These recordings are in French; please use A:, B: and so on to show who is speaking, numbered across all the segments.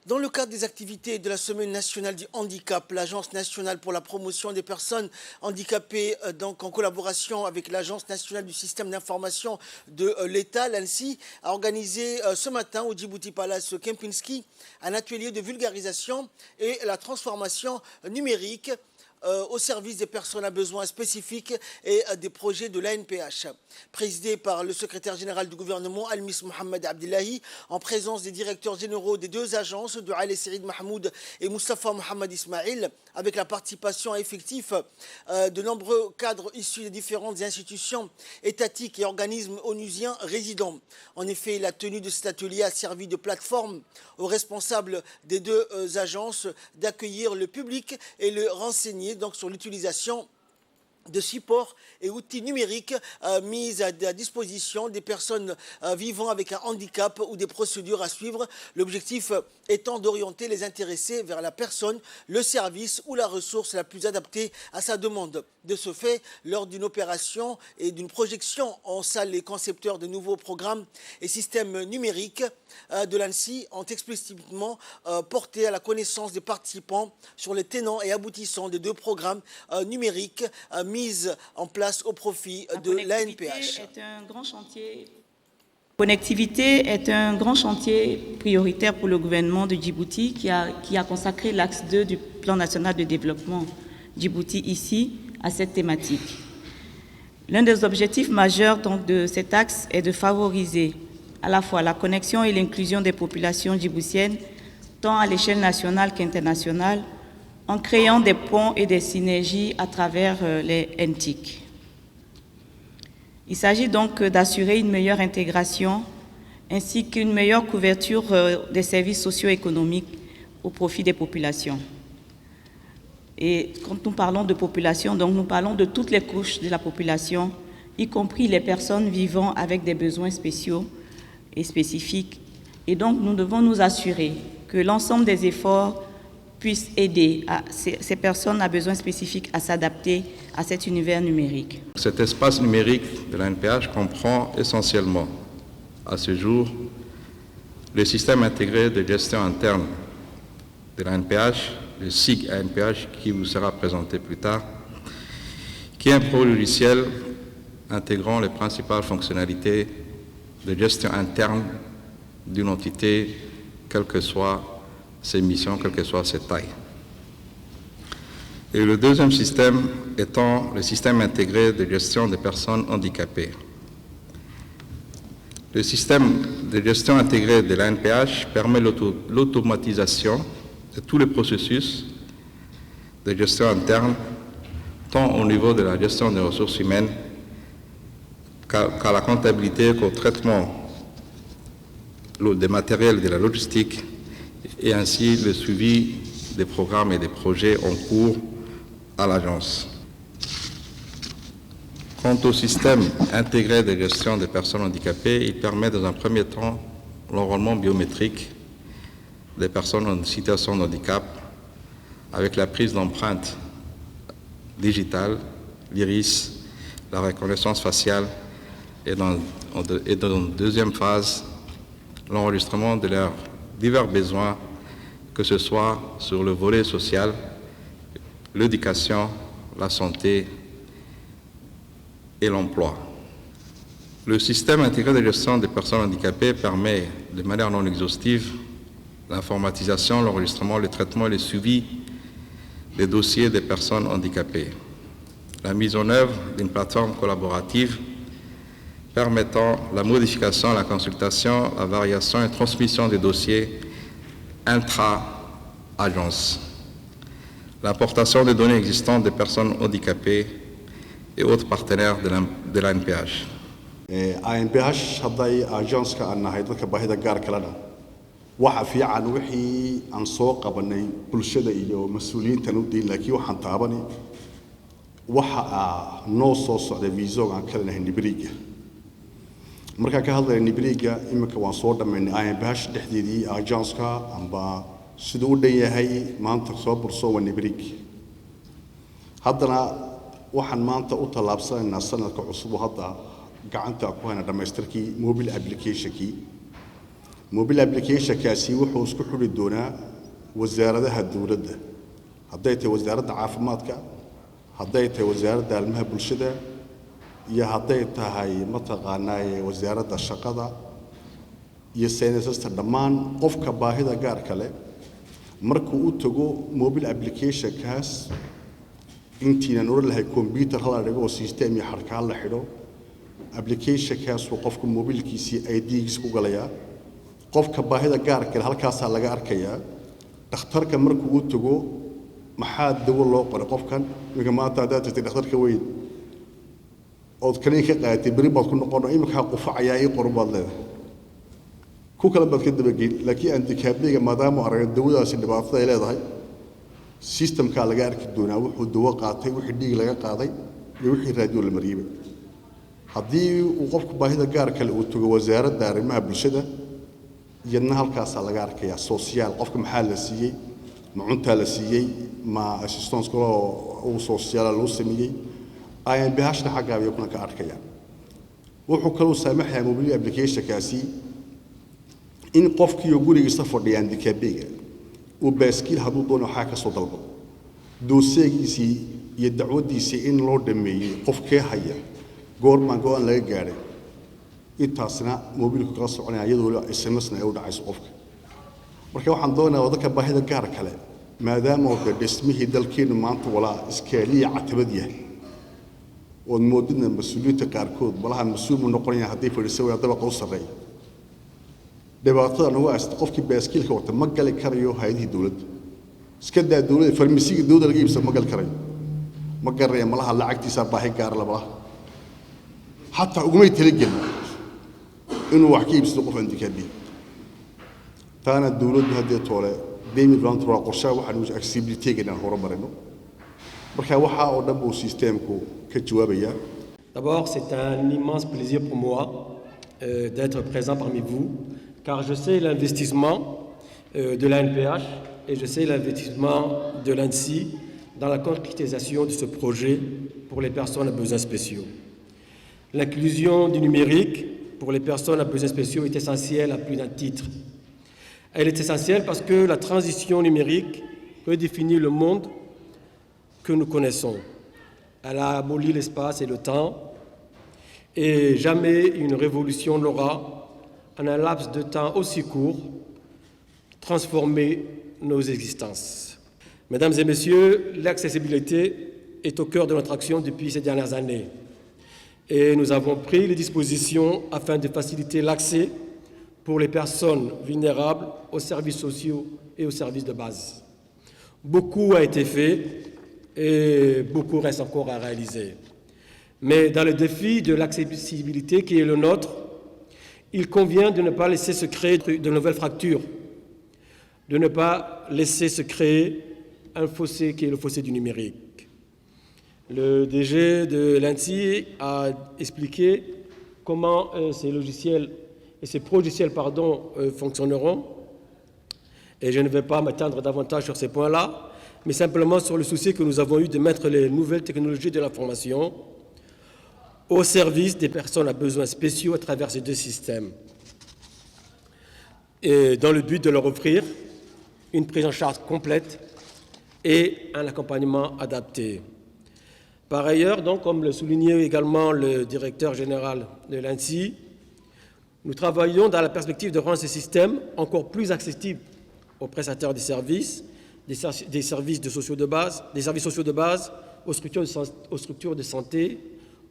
A: Dans le cadre des activités de la Semaine nationale du handicap, l'Agence nationale pour la promotion des personnes handicapées, donc en collaboration avec l'Agence nationale du système d'information de l'État, l'ANSSI, a organisé ce matin au Djibouti Palace Kempinski un atelier de vulgarisation et la transformation numérique au service des personnes à besoins spécifiques et des projets de l'ANPH. Présidé par le secrétaire général du gouvernement, Al-Miss Mohamed Abdullahi, en présence des directeurs généraux des deux agences, de Ali Saïd Mahmoud et Mustafa Mohamed Ismail, avec la participation effective de nombreux cadres issus des différentes institutions étatiques et organismes onusiens résidents. En effet, la tenue de cet atelier a servi de plateforme aux responsables des deux agences d'accueillir le public et le renseigner donc sur l'utilisation de supports et outils numériques mis à disposition des personnes vivant avec un handicap ou des procédures à suivre. L'objectif étant d'orienter les intéressés vers la personne, le service ou la ressource la plus adaptée à sa demande. De ce fait, lors d'une opération et d'une projection en salle, les concepteurs de nouveaux programmes et systèmes numériques de l'ANSSI ont explicitement porté à la connaissance des participants sur les tenants et aboutissants des deux programmes numériques mis en place au profit de l'ANPH.
B: Connectivité est un grand chantier prioritaire pour le gouvernement de Djibouti qui a consacré l'axe 2 du plan national de développement Djibouti ici à cette thématique. L'un des objectifs majeurs donc, de cet axe est de favoriser à la fois la connexion et l'inclusion des populations djiboutiennes, tant à l'échelle nationale qu'internationale, en créant des ponts et des synergies à travers les NTIC. Il s'agit donc d'assurer une meilleure intégration ainsi qu'une meilleure couverture des services socio-économiques au profit des populations. Et quand nous parlons de population, donc nous parlons de toutes les couches de la population, y compris les personnes vivant avec des besoins spéciaux et spécifiques. Et donc nous devons nous assurer que l'ensemble des efforts puissent aider ces personnes à besoins spécifiques à s'adapter à cet univers numérique.
C: Cet espace numérique de l'ANPH comprend essentiellement, à ce jour, le système intégré de gestion interne de l'ANPH, le SIG ANPH, qui vous sera présenté plus tard, qui est un pro-logiciel intégrant les principales fonctionnalités de gestion interne d'une entité, quelle que soit ses missions, quelle que soit ses tailles. Et le deuxième système étant le système intégré de gestion des personnes handicapées. Le système de gestion intégrée de l'ANPH permet l'automatisation de tous les processus de gestion interne, tant au niveau de la gestion des ressources humaines qu'à la comptabilité, qu'au traitement des matériels de la logistique et ainsi le suivi des programmes et des projets en cours à l'agence. Quant au système intégré de gestion des personnes handicapées, il permet dans un premier temps l'enrôlement biométrique des personnes en situation de handicap avec la prise d'empreintes digitales, l'iris, la reconnaissance faciale et dans une deuxième phase, l'enregistrement de leurs divers besoins, que ce soit sur le volet social, l'éducation, la santé et l'emploi. Le système intégré de gestion des personnes handicapées permet de manière non exhaustive l'informatisation, l'enregistrement, le traitement et le suivi des dossiers des personnes handicapées. La mise en œuvre d'une plateforme collaborative permettant la modification, la consultation, la variation et transmission des dossiers intra-agence. L'importation des données existantes des personnes handicapées et autres partenaires de l'ANPH.
D: ANPH hadday agenska aan nahay dadka baahida gaarka leh waxa fiican wixii aan soo qabanay bulshada iyo mas'uuliyiintan u diin laakiin waxaan taabanay waxa noo soo socday viisoga aan kala nahay nibriga marka ka hadlay nibriga imika waan soo dhameynay ANPH dhexdeedii agenska amba sidoo u dhan yahay maanta soo burso waa nibrig haddana waxaan maanta u talaabsanaynaa sanadka cusub hadda gacanta ku hayna dhamaystirkii mobile application-kii mobile application-kaasi wuxuu isku xidhi doonaa wasaaradaha dawladda hadday tahay wasaaradda caafimaadka hadday tahay wasaaradda arrimaha bulshada iyo hadday tahay mataqaanaa wasaaradda shaqada iyo saynisasta dhammaan qofka baahida gaarka leh markuu u tago mobile application-kaas intiina oran lahay computer hala dhigo oo system iyo xarka la xidho application-kaas uu qofku mobilkiisii ID-giisa ku galayaa qofka baahida gaarka leh halkaas laga arkayaa dhakhtarka markuu u tago maxaa dawo loo qoray qofkan iminka maanta haddaad tagtay dhakhtarka weyn ood kaniin ka qaadatay beri baad ku noqono iminkaa qufacayaa ii qoran baad leedahay ku kale baad ka dabageyn laakiin handicapyga maadaama aragna dawadaasi dhibaatada ay leedahay systemkaa laga arki doonaa wuxuu dawo qaatay wixii dhiig laga qaaday iyo wixii raadiyo la mariyey haddii uu qofku baahida gaar kale uu tago wasaaradda arrimaha bulshada iyadna halkaasaa laga arkayaa social qofka maxaa la siiyey ma cuntaa la siiyey ma assistance kaloo uu social loo sameeyey ayaan bihashna xaggaa bay kuna ka arkayaan wuxuu kaloo saamaxayaa mobile application-kaasi in qofkii gurigiisa fadhiya handicapyga uu baaskiil hadduu doono waxaa ka soo dalbo dooseegiisii iyo dacwadiisii in loo dhameeyey qofkee haya goormaan go-aan laga gaadhay intaasna mobilku kala soconaya iyadoo SMS-na ay u dhacayso qofka marka waxaan doonayaa dadka baahida gaar kale maadaama uu dhismihii dalkeenu maanta walaa iskaaliya catabad yahay oo moodina mas'uuliyadda qaarkood malaha mas'uul mu noqonaya haddii fadhiisay dabaqa u sarreeya dhibaatada nagu haysta qofkii baaskiilka wata ma gali karayo hay'adihii dawladda iska daa dawladda farmasiga dawladda laga iibsan ma gali karayo ma garanayo malaha lacagtiisa baahi gaar labada حتى أقومي تلقين إنه وحكي بس لقف عندك هدي تانا الدولة هدي طولة دايما بلان ترى قرشة واحد مش accessibility جنا هورا مرينو بركة واحد أو دبو سيستم كجوابية.
E: D'abord, c'est un immense plaisir pour moi d'être présent parmi vous, car je sais l'investissement de l'ANPH et je sais l'investissement de l'ANSSI dans la concrétisation de ce projet pour les personnes à besoins spéciaux. L'inclusion du numérique pour les personnes à besoins spéciaux est essentielle à plus d'un titre. Elle est essentielle parce que la transition numérique peut définir le monde que nous connaissons. Elle a aboli l'espace et le temps, et jamais une révolution n'aura, en un laps de temps aussi court, transformé nos existences. Mesdames et messieurs, l'accessibilité est au cœur de notre action depuis ces dernières années. Et nous avons pris les dispositions afin de faciliter l'accès pour les personnes vulnérables aux services sociaux et aux services de base. Beaucoup a été fait et beaucoup reste encore à réaliser. Mais dans le défi de l'accessibilité qui est le nôtre, il convient de ne pas laisser se créer de nouvelles fractures, de ne pas laisser se créer un fossé qui est le fossé du numérique. Le DG de l'ANSSI a expliqué comment ces logiciels et ces progiciels fonctionneront. Et je ne vais pas m'étendre davantage sur ces points-là, mais simplement sur le souci que nous avons eu de mettre les nouvelles technologies de l'information au service des personnes à besoins spéciaux à travers ces deux systèmes. Et dans le but de leur offrir une prise en charge complète et un accompagnement adapté. Par ailleurs, donc, comme le soulignait également le directeur général de l'ANSSI, nous travaillons dans la perspective de rendre ce système encore plus accessible aux prestataires des services sociaux de base, aux structures de santé,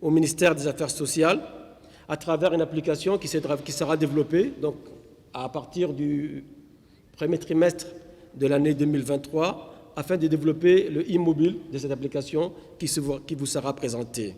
E: au ministère des Affaires sociales, à travers une application qui sera développée donc, à partir du premier trimestre de l'année 2023, afin de développer le e-mobile de cette application qui vous sera présentée.